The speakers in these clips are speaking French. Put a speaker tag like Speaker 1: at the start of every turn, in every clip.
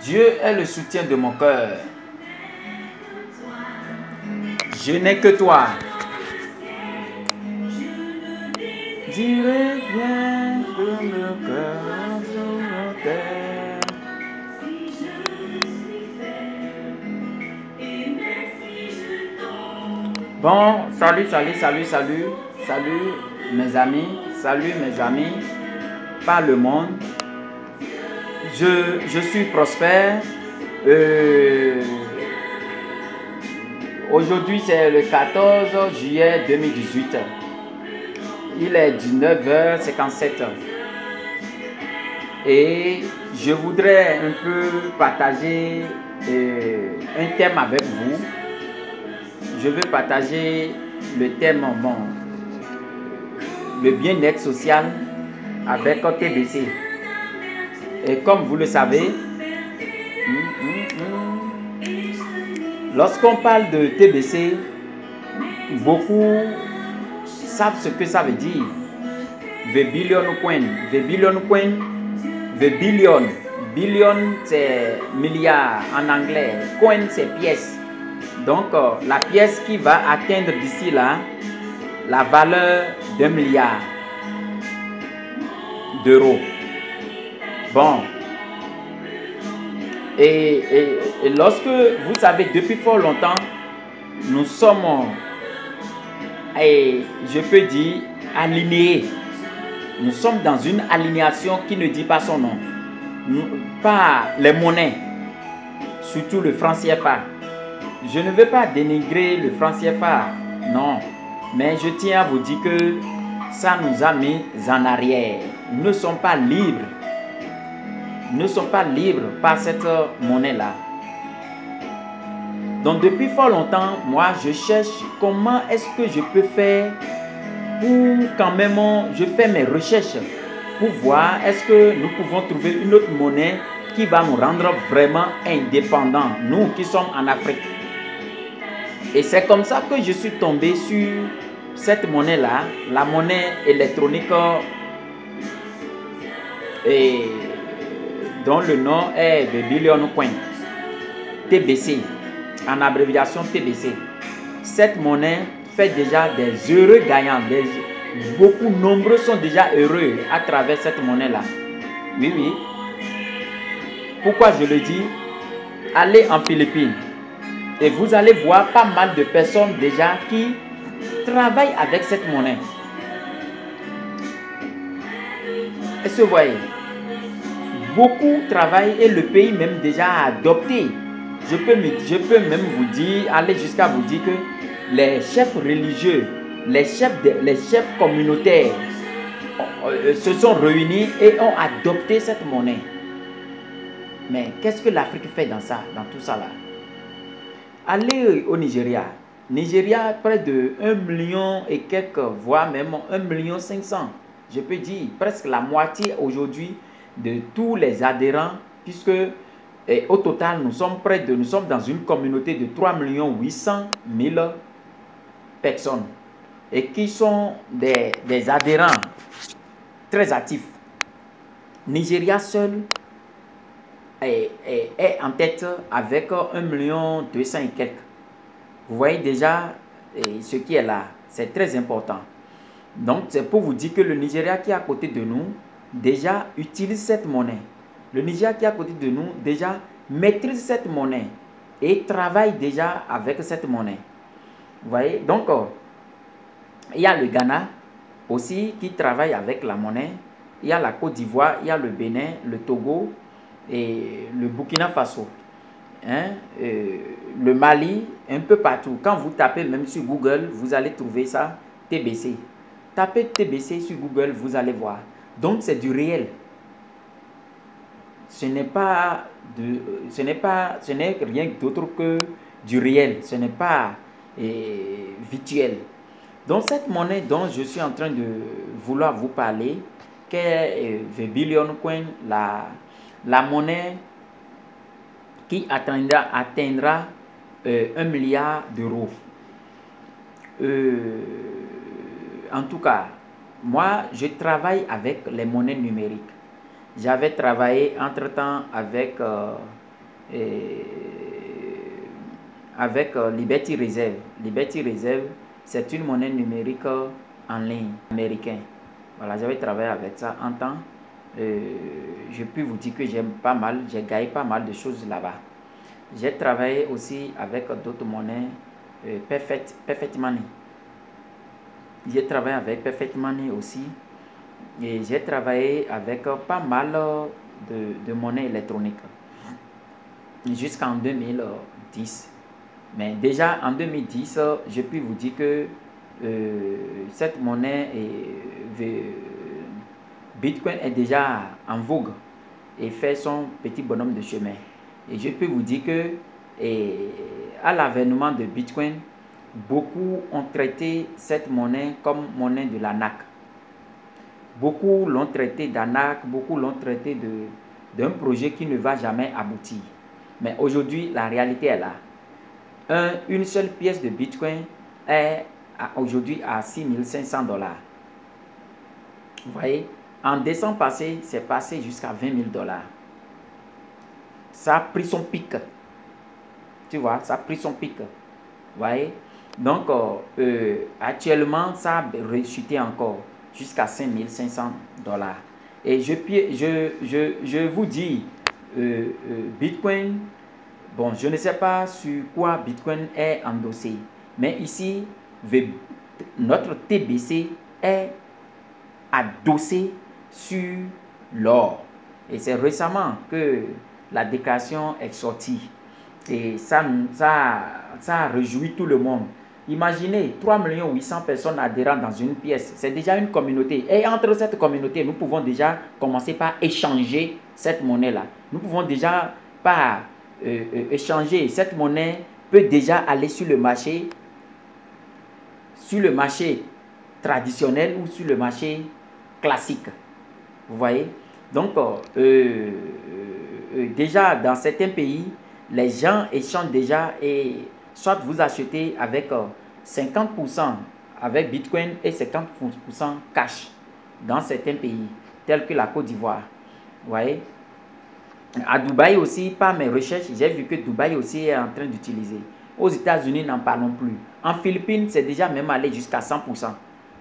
Speaker 1: Dieu est le soutien de mon cœur. Je n'ai que toi. Dirai bien que le cœur sur la terre. Bon, salut mes amis, par le monde. Je suis Prosper. Aujourd'hui, c'est le 14 juillet 2018. Il est 19h57. Et je voudrais un peu partager un thème avec vous. Je veux partager le thème, le bien-être social avec TBC. Et comme vous le savez, lorsqu'on parle de TBC, beaucoup savent ce que ça veut dire. The billion coin. Billion c'est milliard en anglais. Coin c'est pièce. Donc la pièce qui va atteindre d'ici là la valeur d'1 milliard d'euros. Bon. Et lorsque vous savez, depuis fort longtemps, nous sommes, et je peux dire, alignés. Nous sommes dans une alignation qui ne dit pas son nom. Pas les monnaies, surtout le franc CFA. Je ne veux pas dénigrer le franc CFA, non. Mais je tiens à vous dire que ça nous a mis en arrière. Nous ne sommes pas libres. Nous ne sommes pas libres par cette monnaie-là. Donc depuis fort longtemps, moi je cherche comment est-ce que je peux faire pour quand même, je fais mes recherches pour voir est-ce que nous pouvons trouver une autre monnaie qui va nous rendre vraiment indépendants, nous qui sommes en Afrique. Et c'est comme ça que je suis tombé sur cette monnaie-là, la monnaie électronique et dont le nom est The Billion Coin, TBC, en abréviation TBC. Cette monnaie fait déjà des heureux gagnants. Beaucoup nombreux sont déjà heureux à travers cette monnaie-là. Oui, oui. Pourquoi je le dis? Allez en Philippines et vous allez voir pas mal de personnes déjà qui travaillent avec cette monnaie. Est-ce que vous voyez? Beaucoup travaillent et le pays même déjà a adopté. Je peux même vous dire, aller jusqu'à vous dire que les chefs religieux, les chefs communautaires se sont réunis et ont adopté cette monnaie. Mais qu'est-ce que l'Afrique fait dans ça, dans tout ça là? Allez au Nigeria. Nigeria, près de 1 million et quelques, voire même 1,5 million. Je peux dire presque la moitié aujourd'hui de tous les adhérents, puisque au total, nous sommes dans une communauté de 3,8 millions personnes et qui sont des adhérents très actifs. Nigeria seul est en tête avec 1,2 million et quelques. Vous voyez déjà ce qui est là, c'est très important. Donc c'est pour vous dire que le Nigeria qui est à côté de nous déjà utilise cette monnaie. Le Nigeria qui est à côté de nous déjà maîtrise cette monnaie et travaille déjà avec cette monnaie. Vous voyez, donc il y a le Ghana aussi qui travaille avec la monnaie. Il y a la Côte d'Ivoire, il y a le Bénin, le Togo et le Burkina Faso. Le Mali, un peu partout. Quand vous tapez même sur Google, vous allez trouver ça, TBC. Tapez TBC sur Google, vous allez voir. Donc c'est du réel. Ce n'est rien d'autre que du réel. Ce n'est pas virtuel. Donc cette monnaie dont je suis en train de vouloir vous parler, qui est The Billion Coin, la monnaie qui atteindra 1 milliard d'euros. En tout cas, moi, je travaille avec les monnaies numériques. J'avais travaillé entre-temps avec et avec Liberty Reserve. Liberty Reserve, c'est une monnaie numérique en ligne américaine. Voilà, j'avais travaillé avec ça en temps. Je peux vous dire que j'aime pas mal, j'ai gagné pas mal de choses là-bas. J'ai travaillé aussi avec d'autres monnaies, Perfect Money. J'ai travaillé avec Perfect Money aussi. Et j'ai travaillé avec pas mal de monnaies électroniques jusqu'en 2010. Mais déjà en 2010, je peux vous dire que cette monnaie Bitcoin est déjà en vogue et fait son petit bonhomme de chemin. Et je peux vous dire que à l'avènement de Bitcoin, beaucoup ont traité cette monnaie comme monnaie de l'arnaque. Beaucoup l'ont traité d'arnaque, beaucoup l'ont traité d'un projet qui ne va jamais aboutir. Mais aujourd'hui, la réalité est là. Une seule pièce de Bitcoin est aujourd'hui à 6 500 $. Vous voyez, en décembre passé, c'est passé jusqu'à 20 000 $. Ça a pris son pic. Tu vois, ça a pris son pic. Vous voyez, donc actuellement, ça a rechuté encore jusqu'à 5 500 $. Et je vous dis, Bitcoin, bon, je ne sais pas sur quoi Bitcoin est endossé, mais ici, notre TBC est adossé sur l'or. Et c'est récemment que la déclaration est sortie. Et ça a réjoui tout le monde. Imaginez 3 800 000 personnes adhérentes dans une pièce. C'est déjà une communauté. Et entre cette communauté, nous pouvons déjà commencer par échanger cette monnaie-là. Nous pouvons déjà par échanger. Cette monnaie peut déjà aller sur le marché traditionnel ou sur le marché classique. Vous voyez? Donc, déjà dans certains pays, les gens échangent déjà et soit vous achetez avec 50% avec Bitcoin et 50% cash dans certains pays, tels que la Côte d'Ivoire. Vous voyez? À Dubaï aussi, par mes recherches, j'ai vu que Dubaï aussi est en train d'utiliser. Aux États-Unis, n'en parlons plus. En Philippines, c'est déjà même allé jusqu'à 100%.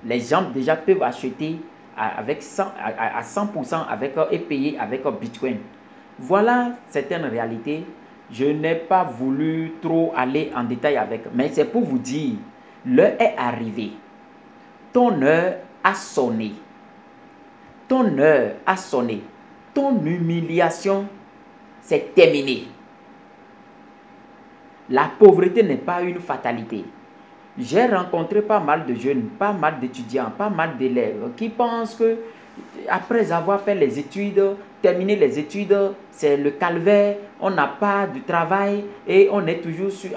Speaker 1: Les gens déjà peuvent acheter avec 100% avec, et payer avec Bitcoin. Voilà certaines réalités. Je n'ai pas voulu trop aller en détail avec, mais c'est pour vous dire, l'heure est arrivée. Ton heure a sonné. Ton heure a sonné. Ton humiliation, c'est terminé. La pauvreté n'est pas une fatalité. J'ai rencontré pas mal de jeunes, pas mal d'étudiants, pas mal d'élèves qui pensent que après avoir fait les études, terminé les études, c'est le calvaire, on n'a pas de travail et on est toujours sous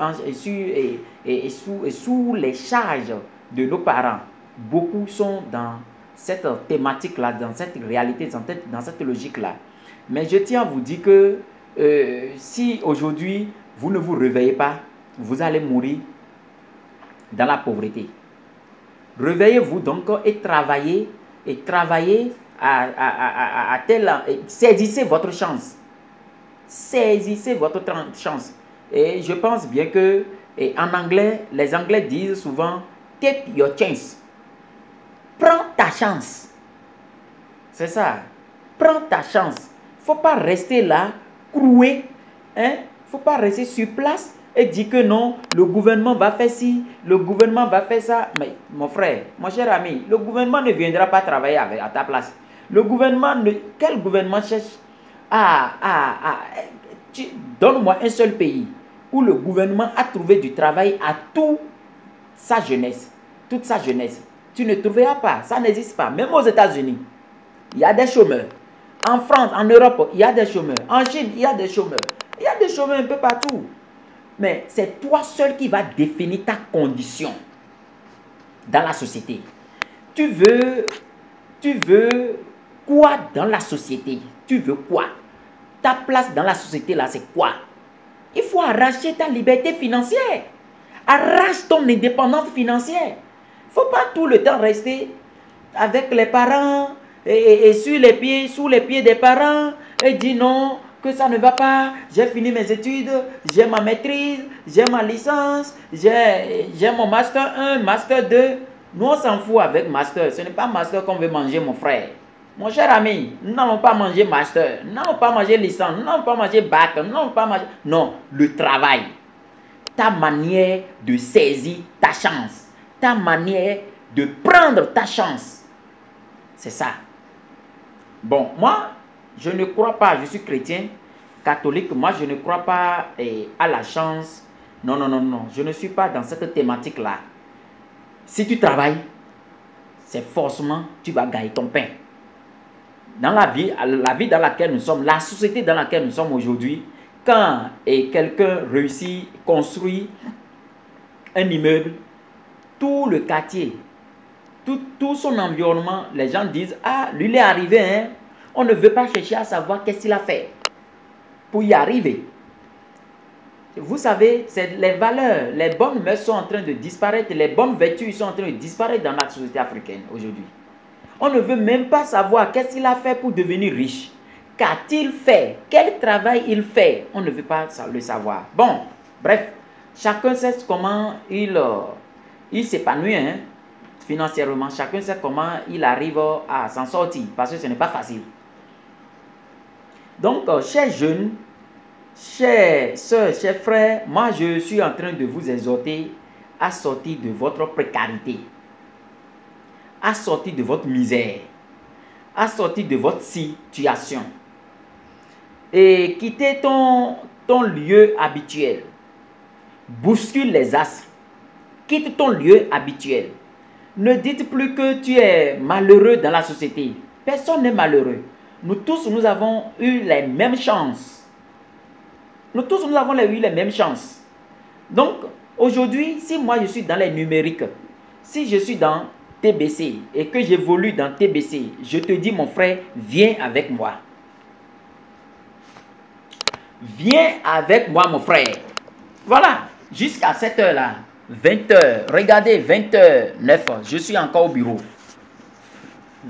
Speaker 1: les charges de nos parents. Beaucoup sont dans cette thématique-là, dans cette réalité, dans cette logique-là. Mais je tiens à vous dire que si aujourd'hui vous ne vous réveillez pas, vous allez mourir dans la pauvreté. Réveillez-vous donc et travaillez saisissez votre chance. Saisissez votre chance. Et je pense bien que en anglais, les Anglais disent souvent take your chance. Prends ta chance. C'est ça. Prends ta chance. Faut pas rester là, crouer. Faut pas rester sur place et dire que non, le gouvernement va faire ci, le gouvernement va faire ça. Mais mon frère, mon cher ami, le gouvernement ne viendra pas travailler à ta place. Le gouvernement, quel gouvernement cherche donne-moi un seul pays où le gouvernement a trouvé du travail à toute sa jeunesse. Toute sa jeunesse. Tu ne trouveras pas, ça n'existe pas. Même aux États-Unis, il y a des chômeurs. En France, en Europe, il y a des chômeurs. En Chine, il y a des chômeurs. Il y a des chômeurs un peu partout. Mais c'est toi seul qui vas définir ta condition dans la société. Tu veux quoi dans la société? Tu veux quoi? Ta place dans la société là, c'est quoi? Il faut arracher ta liberté financière. Arrache ton indépendance financière. Il ne faut pas tout le temps rester avec les parents et sous les pieds des parents et dire non, que ça ne va pas, j'ai fini mes études, j'ai ma maîtrise, j'ai ma licence, j'ai mon master 1, master 2. Nous, on s'en fout avec master. Ce n'est pas master qu'on veut manger, mon frère. Mon cher ami, nous n'allons pas manger master, nous n'allons pas manger licence, nous n'allons pas manger bac, nous n'allons pas manger... Non, le travail. Ta manière de saisir ta chance. Ta manière de prendre ta chance. C'est ça. Bon, moi, je ne crois pas, je suis chrétien, catholique, moi je ne crois pas à la chance. Non, non, non, non, je ne suis pas dans cette thématique-là. Si tu travailles, c'est forcément, tu vas gagner ton pain. Dans la vie dans laquelle nous sommes, la société dans laquelle nous sommes aujourd'hui, quand quelqu'un réussit, construit un immeuble, tout le quartier, tout son environnement, les gens disent, ah, lui il est arrivé, hein. On ne veut pas chercher à savoir qu'est-ce qu'il a fait pour y arriver. Vous savez, c'est les valeurs, les bonnes mœurs sont en train de disparaître, les bonnes vertus sont en train de disparaître dans la société africaine aujourd'hui. On ne veut même pas savoir qu'est-ce qu'il a fait pour devenir riche. Qu'a-t-il fait? Quel travail il fait? On ne veut pas le savoir. Bon, bref, chacun sait comment il s'épanouit, hein, financièrement. Chacun sait comment il arrive à s'en sortir, parce que ce n'est pas facile. Donc, chers jeunes, chers soeurs, chers frères, moi je suis en train de vous exhorter à sortir de votre précarité, à sortir de votre misère, à sortir de votre situation et quitter ton lieu habituel. Bouscule les astres, quitte ton lieu habituel. Ne dites plus que tu es malheureux dans la société. Personne n'est malheureux. Nous tous, nous avons eu les mêmes chances. Nous tous, nous avons eu les mêmes chances. Donc, aujourd'hui, si moi je suis dans les numériques, si je suis dans TBC et que j'évolue dans TBC, je te dis, mon frère, viens avec moi. Viens avec moi, mon frère. Voilà, jusqu'à cette heure-là, 20h, regardez, 20h09, je suis encore au bureau.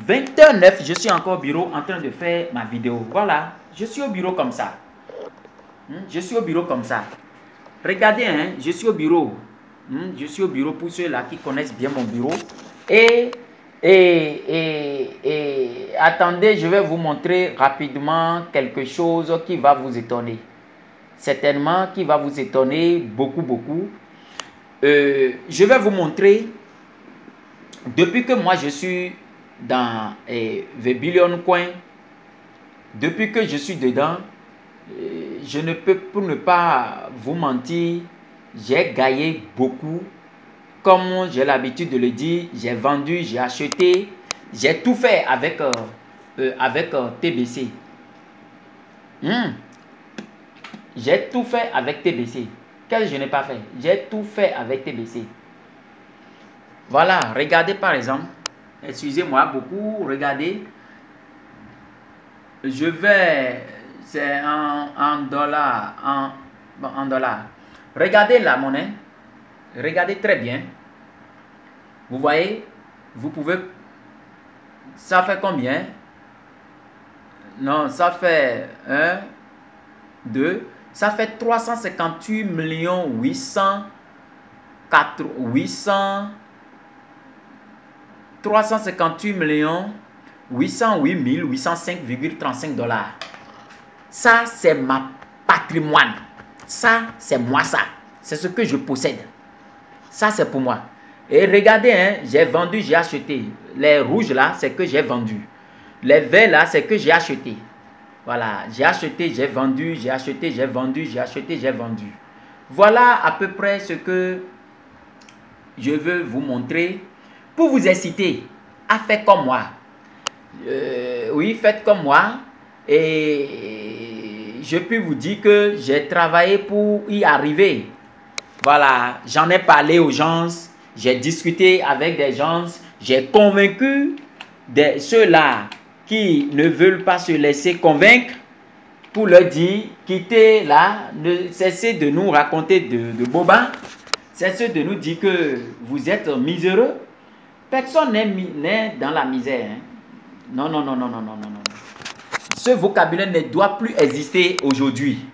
Speaker 1: 20h09, je suis encore au bureau en train de faire ma vidéo. Voilà, je suis au bureau comme ça. Je suis au bureau comme ça. Regardez, hein, je suis au bureau. Je suis au bureau pour ceux-là qui connaissent bien mon bureau. Et attendez, je vais vous montrer rapidement quelque chose qui va vous étonner. Certainement qui va vous étonner beaucoup, beaucoup. Je vais vous montrer, depuis que moi je suis dans The Billion Coin, depuis que je suis dedans, je ne peux, pour ne pas vous mentir, j'ai gagné beaucoup. Comme j'ai l'habitude de le dire, j'ai vendu, j'ai acheté, j'ai tout fait avec TBC. J'ai tout fait avec TBC. Qu'est-ce que je n'ai pas fait? J'ai tout fait avec TBC. Voilà, regardez par exemple. Excusez-moi beaucoup, regardez. Je vais, c'est en dollars, en dollars. Regardez la monnaie. Regardez très bien. Vous voyez, vous pouvez, ça fait combien? Non, ça fait 1, 2, ça fait 358 358 808 805,35 $. Ça, c'est ma patrimoine. Ça, c'est moi ça. C'est ce que je possède. Ça, c'est pour moi. Et regardez, hein, j'ai vendu, j'ai acheté. Les rouges là, c'est que j'ai vendu. Les verts là, c'est que j'ai acheté. Voilà, j'ai acheté, j'ai vendu, j'ai acheté, j'ai vendu, j'ai acheté, j'ai vendu. Voilà à peu près ce que je veux vous montrer pour vous inciter à faire comme moi. Oui, faites comme moi. Et je peux vous dire que j'ai travaillé pour y arriver. Voilà, j'en ai parlé aux gens, j'ai discuté avec des gens, j'ai convaincu ceux-là qui ne veulent pas se laisser convaincre pour leur dire, quittez là, ne cessez de nous raconter de bobins, cessez de nous dire que vous êtes miséreux. Personne n'est dans la misère. Hein. Non, non, non, non, non, non, non, non. Ce vocabulaire ne doit plus exister aujourd'hui.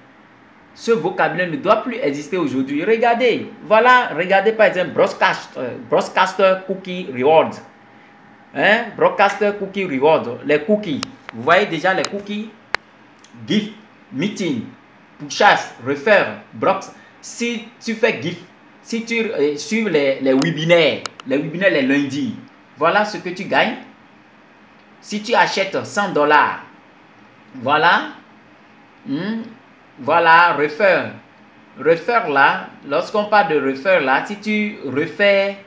Speaker 1: Ce vocabulaire ne doit plus exister aujourd'hui. Regardez, voilà, regardez par exemple Broadcaster Cookie Reward. Hein? Broadcaster Cookie Reward, les cookies. Vous voyez déjà les cookies? GIF, meeting, chasse, refer, brox. Si tu fais GIF, si tu suives les webinaires les lundis, voilà ce que tu gagnes. Si tu achètes $100, voilà. Voilà, refer. Refer là, lorsqu'on parle de refer là, si tu refais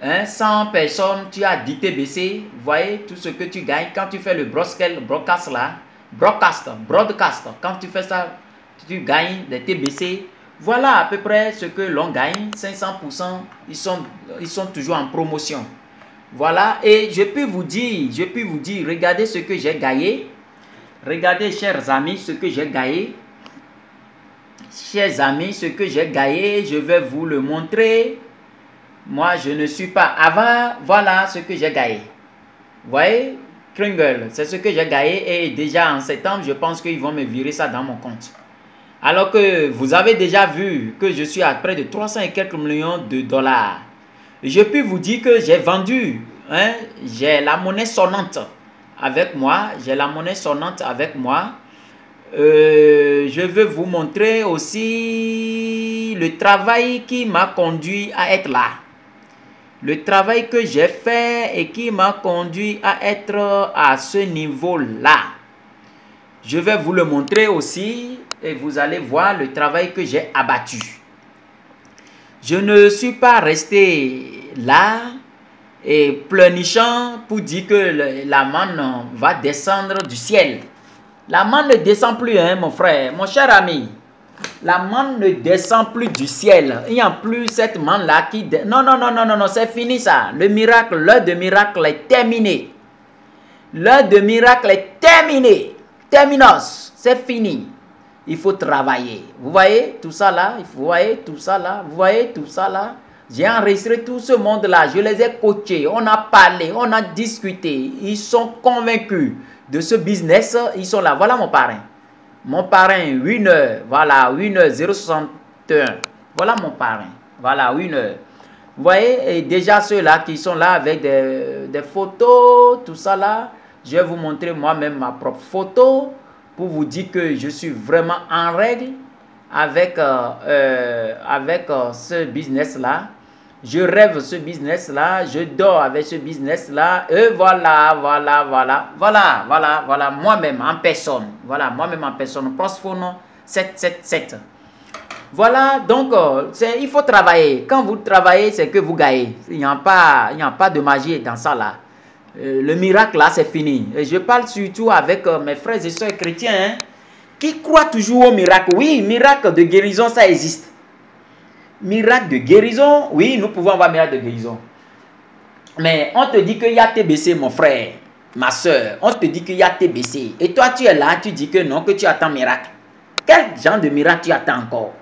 Speaker 1: 100 personnes, tu as 10 TBC. Vous voyez tout ce que tu gagnes quand tu fais le broadcast là. Broadcast. Quand tu fais ça, tu gagnes des TBC. Voilà à peu près ce que l'on gagne. 500%, ils sont toujours en promotion. Voilà, et je peux vous dire, regardez ce que j'ai gagné. Regardez, chers amis, ce que j'ai gagné. Chers amis, ce que j'ai gagné, je vais vous le montrer. Moi, je ne suis pas avant. Voilà ce que j'ai gagné. Vous voyez, Kringle, c'est ce que j'ai gagné. Et déjà en septembre, je pense qu'ils vont me virer ça dans mon compte. Alors que vous avez déjà vu que je suis à près de 300 et quelques millions de dollars. Je peux vous dire que j'ai vendu. J'ai la monnaie sonnante avec moi. J'ai la monnaie sonnante avec moi. Je veux vous montrer aussi le travail qui m'a conduit à être là. Le travail que j'ai fait et qui m'a conduit à être à ce niveau-là. Je vais vous le montrer aussi et vous allez voir le travail que j'ai abattu. Je ne suis pas resté là et pleurnichant pour dire que la manne va descendre du ciel. La manne ne descend plus, hein, mon frère, mon cher ami. La manne ne descend plus du ciel. Il n'y a plus cette manne-là qui... Non, c'est fini ça. Le miracle, l'heure de miracle est terminée. L'heure de miracle est terminée. Terminos, c'est fini. Il faut travailler. Vous voyez tout ça là? Vous voyez tout ça là? Vous voyez tout ça là? J'ai enregistré tout ce monde-là. Je les ai coachés. On a parlé, on a discuté. Ils sont convaincus de ce business. Ils sont là. Voilà mon parrain. Mon parrain, Winner. Voilà, Winner 061. Voilà mon parrain. Voilà, Winner. Vous voyez, et déjà ceux-là qui sont là avec des photos, tout ça là. Je vais vous montrer moi-même ma propre photo pour vous dire que je suis vraiment en règle avec ce business-là. Je rêve ce business-là, je dors avec ce business-là. Et voilà, moi-même en personne. Voilà, moi-même en personne. Prosphone 777. Voilà, donc il faut travailler. Quand vous travaillez, c'est que vous gagnez. Il n'y a pas de magie dans ça là. Le miracle là, c'est fini. Et je parle surtout avec mes frères et sœurs chrétiens hein, qui croient toujours au miracle. Oui, miracle de guérison, ça existe. Miracle de guérison, oui, nous pouvons avoir miracle de guérison. Mais on te dit qu'il y a TBC, mon frère, ma soeur. On te dit qu'il y a TBC. Et toi, tu es là, tu dis que non, que tu attends miracle. Quel genre de miracle tu attends encore?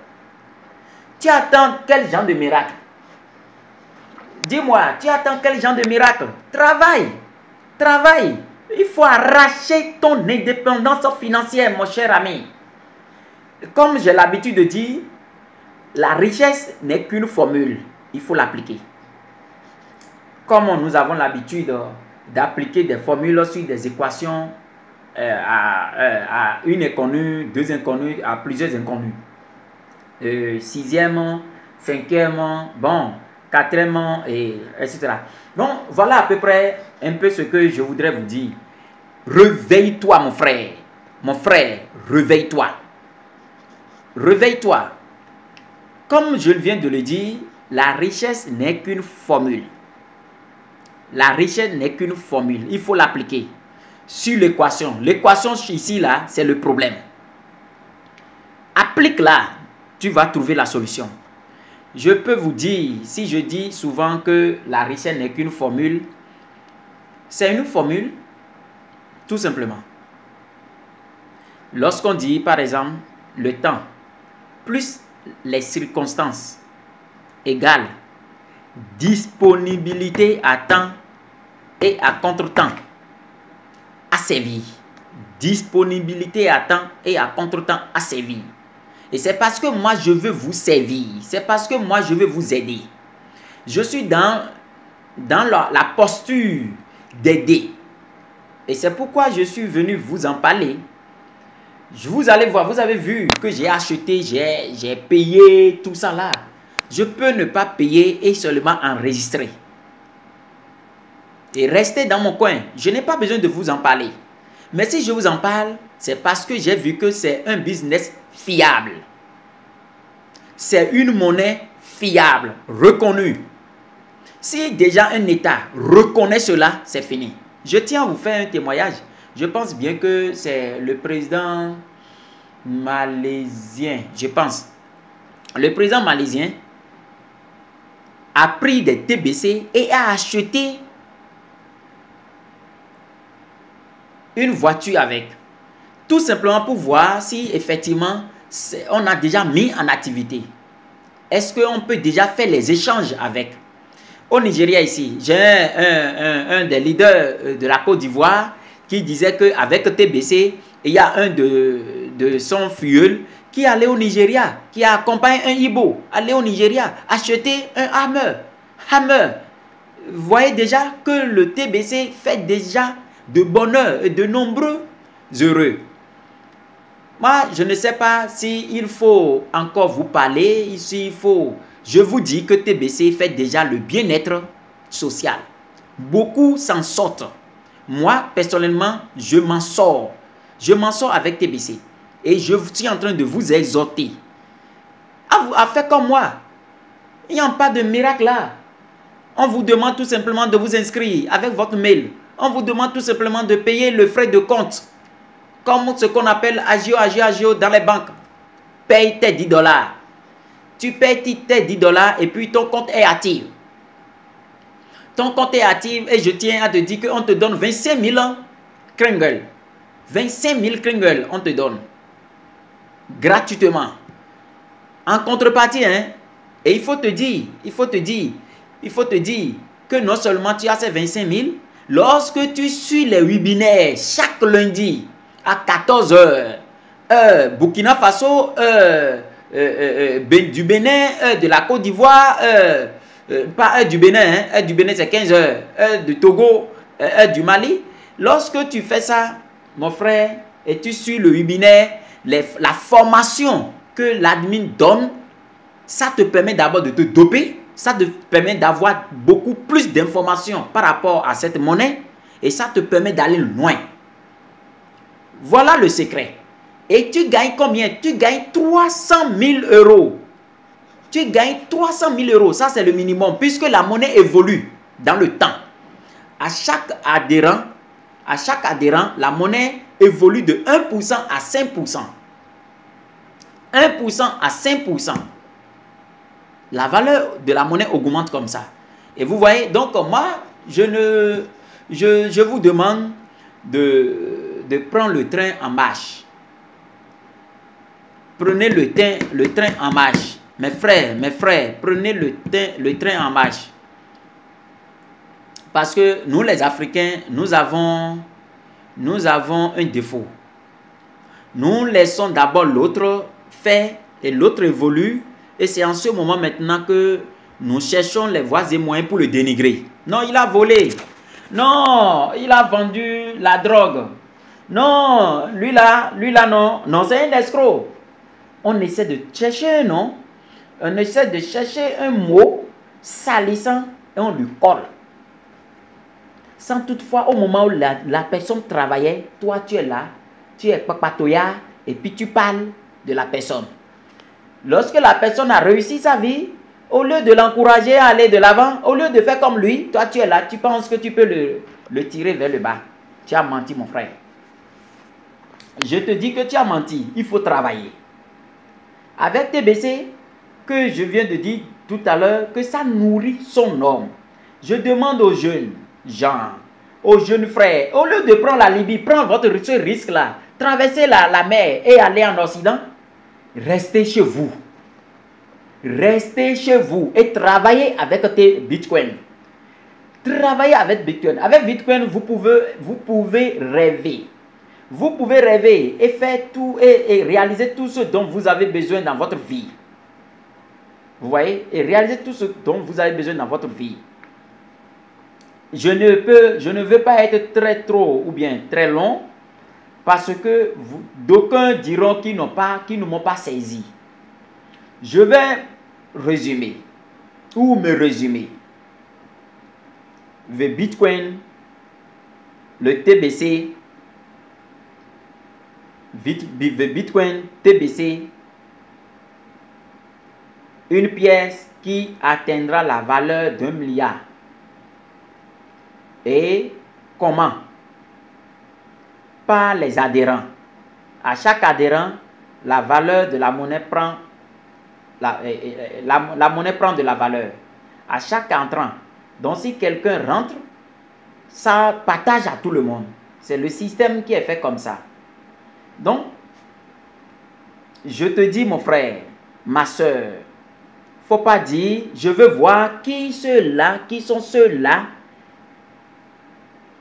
Speaker 1: Tu attends quel genre de miracle? Dis-moi, tu attends quel genre de miracle? Travaille. Travaille. Il faut arracher ton indépendance financière, mon cher ami. Comme j'ai l'habitude de dire, la richesse n'est qu'une formule. Il faut l'appliquer. Comme nous avons l'habitude d'appliquer des formules sur des équations à une inconnue, deux inconnues, à plusieurs inconnues. Sixième, cinquième, bon, quatrième, et etc. Donc, voilà à peu près un peu ce que je voudrais vous dire. Réveille-toi, mon frère. Mon frère, réveille-toi. Réveille-toi. Comme je viens de le dire, la richesse n'est qu'une formule. La richesse n'est qu'une formule. Il faut l'appliquer sur l'équation. L'équation ici, là, c'est le problème. Applique-la, tu vas trouver la solution. Je peux vous dire, si je dis souvent que la richesse n'est qu'une formule, c'est une formule, tout simplement. Lorsqu'on dit, par exemple, le temps, plus les circonstances égale disponibilité à temps et à contre-temps à servir. disponibilité à temps et à contre-temps à servir. Et c'est parce que moi, je veux vous servir. C'est parce que moi, je veux vous aider. Je suis dans la posture d'aider. Et c'est pourquoi je suis venu vous en parler. Vous allez voir, vous avez vu que j'ai acheté, j'ai payé, tout ça là. Je peux ne pas payer et seulement enregistrer. Et rester dans mon coin. Je n'ai pas besoin de vous en parler. Mais si je vous en parle, c'est parce que j'ai vu que c'est un business fiable. C'est une monnaie fiable, reconnue. Si déjà un État reconnaît cela, c'est fini. Je tiens à vous faire un témoignage. Je pense bien que c'est le président malaisien, je pense. Le président malaisien a pris des TBC et a acheté une voiture avec. Tout simplement pour voir si effectivement on a déjà mis en activité. Est-ce qu'on peut déjà faire les échanges avec? Au Nigeria ici, j'ai un des leaders de la Côte d'Ivoire qui disait qu'avec TBC, il y a un de son filleul qui allait au Nigeria, qui a accompagné un Igbo, aller au Nigeria, acheter un Hammer. Vous voyez déjà que le TBC fait déjà de bonheur et de nombreux heureux. Moi, je ne sais pas s'il faut encore vous parler, je vous dis que TBC fait déjà le bien-être social. Beaucoup s'en sortent. Moi, personnellement, je m'en sors. Je m'en sors avec TBC. Et je suis en train de vous exhorter à faire comme moi. Il n'y a pas de miracle là. On vous demande tout simplement de vous inscrire avec votre mail. On vous demande tout simplement de payer le frais de compte. Comme ce qu'on appelle agio dans les banques. Paye tes $10. Tu payes tes $10 et puis ton compte est actif. Ton compte est actif et je tiens à te dire qu'on te donne 25 000 kringles. 25 000 kringles, on te donne. Gratuitement. En contrepartie, hein. Et il faut te dire que non seulement tu as ces 25 000, lorsque tu suis les webinaires chaque lundi à 14 h, Burkina Faso, du Bénin, de la Côte d'Ivoire, pas du Bénin, du Bénin c'est 15 h, de Togo, du Mali. Lorsque tu fais ça, mon frère, et tu suis le webinaire, la formation que l'admin donne, ça te permet d'abord de te doper, ça te permet d'avoir beaucoup plus d'informations par rapport à cette monnaie et ça te permet d'aller loin. Voilà le secret. Et tu gagnes combien? Tu gagnes 300 000 euros. Tu gagnes 300 000 euros. Ça, c'est le minimum puisque la monnaie évolue dans le temps. À chaque adhérent, la monnaie évolue de 1% à 5%. 1% à 5%. La valeur de la monnaie augmente comme ça. Et vous voyez, donc moi, je vous demande de prendre le train en marche. Prenez le train en marche. Mes frères, prenez le train en marche. Parce que nous, les Africains, nous avons un défaut. Nous laissons d'abord l'autre faire et l'autre évolue. Et c'est en ce moment maintenant que nous cherchons les voies et moyens pour le dénigrer. Non, il a volé. Non, il a vendu la drogue. Non, lui là, non. Non, c'est un escroc. On essaie de chercher un nom. On essaie de chercher un mot salissant et on lui colle. Sans toutefois, au moment où la personne travaillait, toi tu es là, tu es papatoya et puis tu parles de la personne. Lorsque la personne a réussi sa vie, au lieu de l'encourager à aller de l'avant, au lieu de faire comme lui, toi tu es là, tu penses que tu peux le tirer vers le bas. Tu as menti, mon frère. Je te dis que tu as menti, il faut travailler. Avec TBC, que je viens de dire tout à l'heure, que ça nourrit son homme. Je demande aux jeunes gens, aux jeunes frères, au lieu de prendre la Libye, prendre ce risque-là, traverser la mer et aller en Occident, restez chez vous. Restez chez vous et travaillez avec tes bitcoins. Travaillez avec Bitcoin. Avec Bitcoin, vous pouvez rêver. Vous pouvez rêver et faire tout et réaliser tout ce dont vous avez besoin dans votre vie. Vous voyez? Et réaliser tout ce dont vous avez besoin dans votre vie. Je ne veux pas être très trop ou bien très long parce que d'aucuns diront qu'ils ne m'ont pas saisi. Je vais résumer ou me résumer. Le Bitcoin, le TBC, le Bitcoin, TBC, une pièce qui atteindra la valeur d'1 milliard. Et comment? Par les adhérents. À chaque adhérent, la valeur de la monnaie prend la monnaie prend de la valeur. À chaque entrant. Donc si quelqu'un rentre, ça partage à tout le monde. C'est le système qui est fait comme ça. Donc, je te dis mon frère, ma soeur, faut pas dire, je veux voir qui sont ceux-là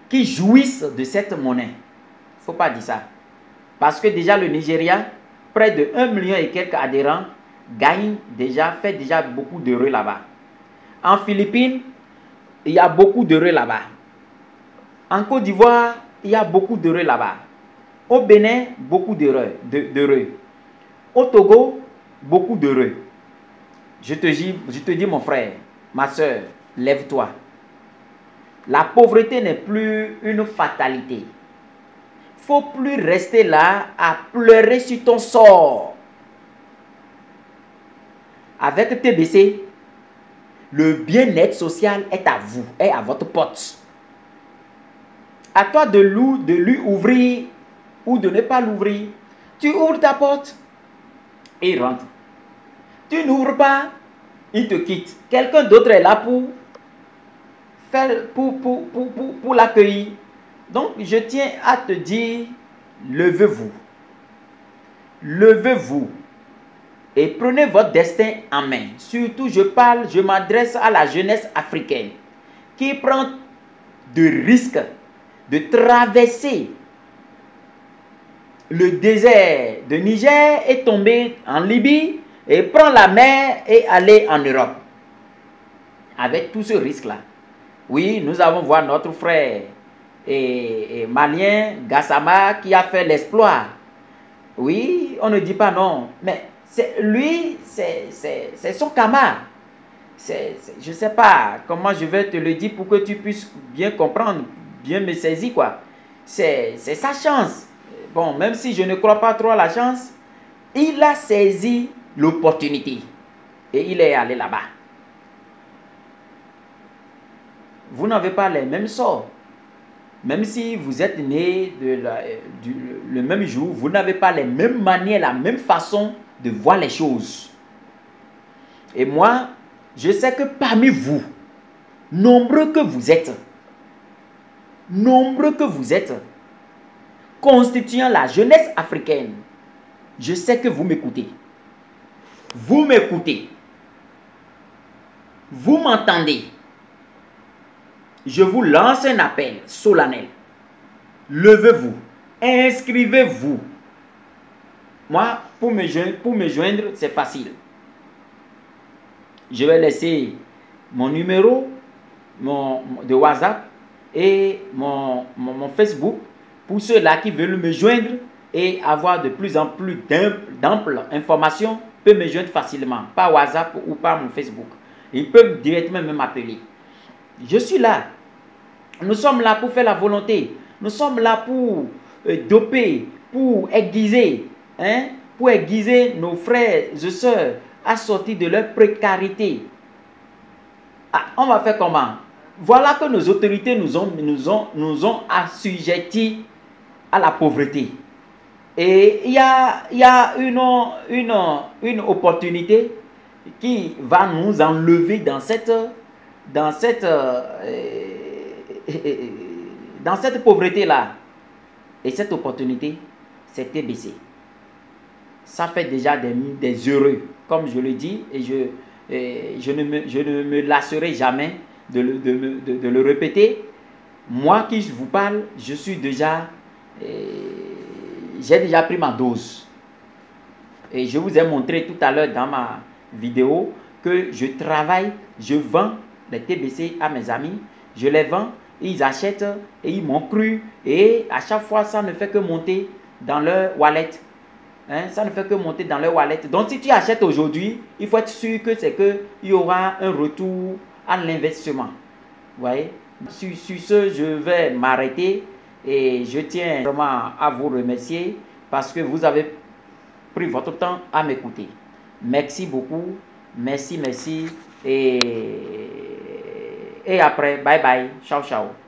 Speaker 1: qui jouissent de cette monnaie. Faut pas dire ça. Parce que déjà le Nigeria, près de 1 million et quelques adhérents, fait déjà beaucoup d'heureux là-bas. En Philippines, il y a beaucoup d'heureux là-bas. En Côte d'Ivoire, il y a beaucoup d'heureux là-bas. Au Bénin, beaucoup d'heureux. Au Togo, beaucoup d'heureux. Je te dis mon frère, ma soeur, lève-toi. La pauvreté n'est plus une fatalité. Il ne faut plus rester là à pleurer sur ton sort. Avec TBC, le bien-être social est à vous, est à votre porte. À toi de lui ouvrir ou de ne pas l'ouvrir. Tu ouvres ta porte et il rentre. Tu n'ouvres pas, il te quitte. Quelqu'un d'autre est là pour l'accueillir. Donc, je tiens à te dire, levez-vous. Levez-vous. Et prenez votre destin en main. Surtout, je m'adresse à la jeunesse africaine qui prend de risques de traverser le désert de Niger et tomber en Libye et prendre la mer et aller en Europe. Avec tout ce risque-là. Oui, nous avons vu notre frère et malien, Gassama, qui a fait l'exploit. Oui, on ne dit pas non, mais lui, c'est son camarade. Je ne sais pas comment je vais te le dire pour que tu puisses bien comprendre, bien me saisir, quoi. C'est sa chance. Bon, même si je ne crois pas trop à la chance, il a saisi l'opportunité et il est allé là-bas. Vous n'avez pas les mêmes sorts. Même si vous êtes né le même jour, vous n'avez pas les mêmes manières, la même façon de voir les choses. Et moi, je sais que parmi vous, nombreux que vous êtes, constituant la jeunesse africaine, je sais que vous m'écoutez. Vous m'écoutez. Vous m'entendez. Je vous lance un appel solennel. Levez-vous. Inscrivez-vous. Moi, pour me joindre, c'est facile. Je vais laisser mon numéro de WhatsApp et mon Facebook pour ceux-là qui veulent me joindre et avoir de plus en plus d'amples informations, peuvent me joindre facilement par WhatsApp ou par mon Facebook. Ils peuvent directement m'appeler. Je suis là. Nous sommes là pour faire la volonté. Nous sommes là pour doper, pour aiguiser, pour aiguiser nos frères et sœurs à sortir de leur précarité. Ah, on va faire comment? Voilà que nos autorités nous ont assujettis à la pauvreté. Et il y a une opportunité qui va nous enlever dans cette pauvreté-là. Et cette opportunité, c'est TBC. Ça fait déjà des heureux, comme je le dis, et je ne me lasserai jamais de le répéter. Moi qui vous parle, je suis déjà j'ai déjà pris ma dose. Et je vous ai montré tout à l'heure dans ma vidéo que je travaille, je vends les TBC à mes amis, je les vends, ils achètent et ils m'ont cru. Et à chaque fois, ça ne fait que monter dans leur wallet. Hein, ça ne fait que monter dans leur wallet. Donc, si tu achètes aujourd'hui, il faut être sûr que c'est qu'il y aura un retour à l'investissement. Vous voyez? Sur ce, je vais m'arrêter et je tiens vraiment à vous remercier parce que vous avez pris votre temps à m'écouter. Merci beaucoup. Merci, merci. Et après, bye bye. Ciao, ciao.